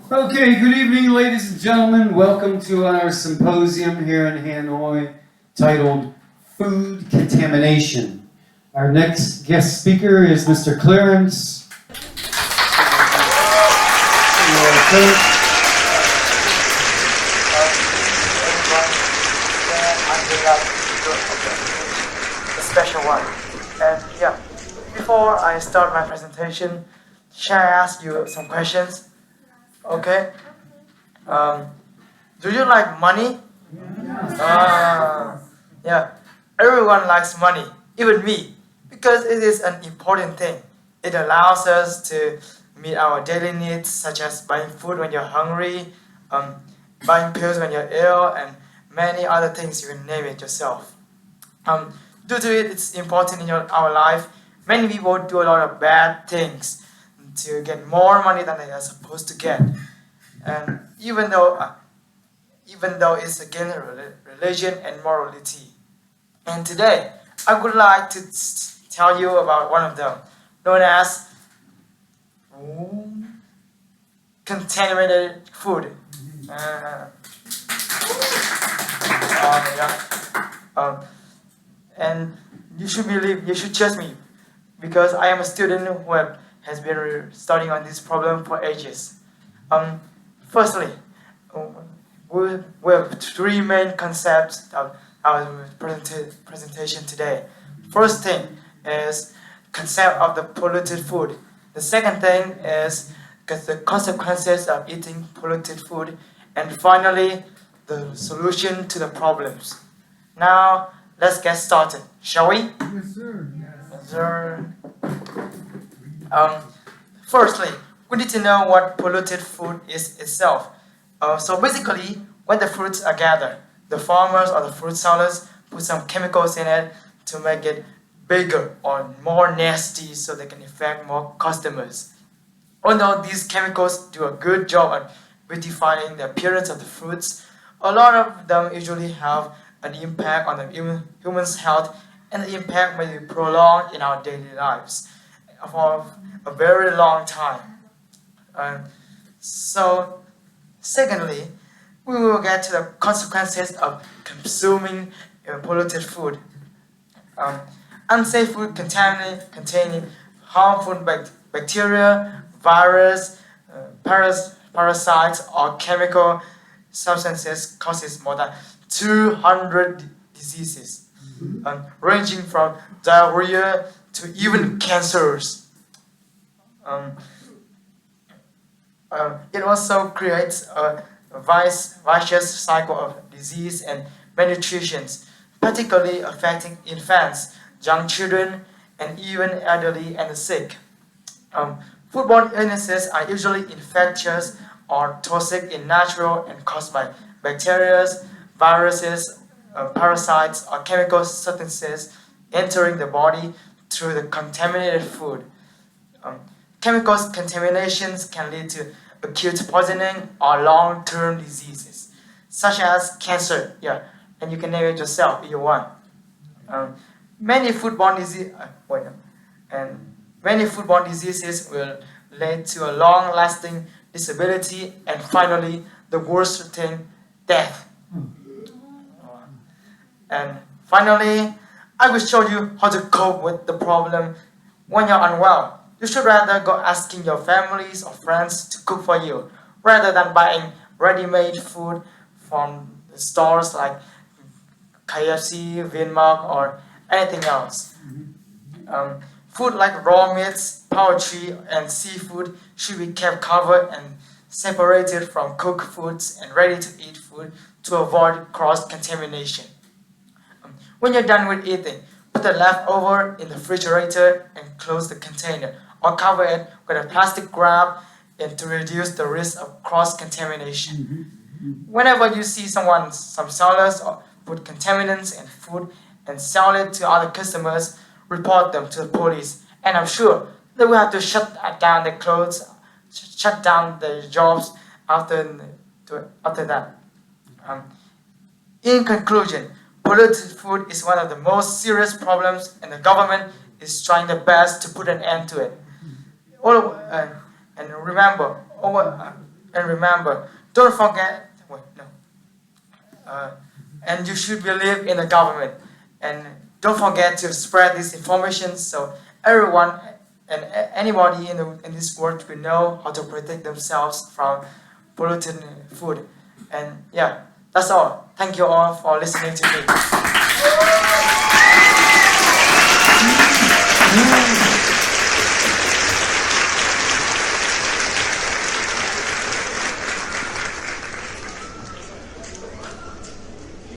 Okay, good evening, ladies and gentlemen. Welcome to our symposium here in Hanoi titled Food Contamination. Our next guest speaker is Mr. Clarence. The special one. And yeah, before I start my presentation, shall I ask you some questions? Okay. Um, do you like money? Yeah. Everyone likes money, even me, because it is an important thing. It allows us to meet our daily needs, such as buying food when you're hungry, um, buying pills when you're ill, and many other things. You can name it yourself. Um, Due to it, it's important in our life. Many people do a lot of bad things to get more money than they are supposed to get, and even though it's against religion and morality. And today, I would like to tell you about one of them, known as contaminated food. Uh, yeah. And you should trust me, because I am a student who has been studying on this problem for ages. Firstly, uh, we have three main concepts of our presentation today. First thing is concept of the polluted food. The second thing is the consequences of eating polluted food, and finally, the solution to the problems. Now, let's get started, shall we? Yes, sir. Yes, sir. Um, Firstly, we need to know what polluted food is itself. So basically, when the fruits are gathered, the farmers or the fruit sellers put some chemicals in it to make it bigger or more nasty so they can attract more customers. Although these chemicals do a good job at beautifying the appearance of the fruits, a lot of them usually have an impact on the human's health, and the impact may be prolonged in our daily lives for a very long time. And so, secondly, we will get to the consequences of consuming polluted food. Um, Unsafe food containing harmful bacteria, virus, parasites, or chemical substances causes more than 200 diseases, ranging from diarrhea to even cancers. Um, it also creates a vicious cycle of disease and malnutrition, particularly affecting infants, young children, and even elderly and the sick. Foodborne illnesses are usually infectious or toxic in natural and caused by bacteria, viruses, parasites, or chemical substances entering the body through the contaminated food. Um, Chemicals contaminations can lead to acute poisoning or long-term diseases, such as cancer. Yeah, and you can name it yourself if you want. Um, many foodborne disease, and many foodborne diseases will lead to a long-lasting disability, and finally, the worst thing, death. And finally, I will show you how to cope with the problem when you're unwell. You should rather go asking your families or friends to cook for you rather than buying ready-made food from the stores like KFC, Vinmark, or anything else. Food like raw meats, poultry, and seafood should be kept covered and separated from cooked foods and ready-to-eat food to avoid cross-contamination. When you're done with eating, put the leftover in the refrigerator and close the container, or cover it with a plastic wrap and to reduce the risk of cross-contamination. Whenever you see some sellers or put contaminants in food and sell it to other customers, report them to the police. And I'm sure they will have to shut down the clothes, shut down the jobs after that. Um, in conclusion, polluted food is one of the most serious problems, and the government is trying their best to put an end to it. And remember, And remember, don't forget. Wait, no. And you should believe in the government. And don't forget to spread this information so everyone and anybody in this world will know how to protect themselves from polluted food. And yeah, that's all. Thank you all for listening to me.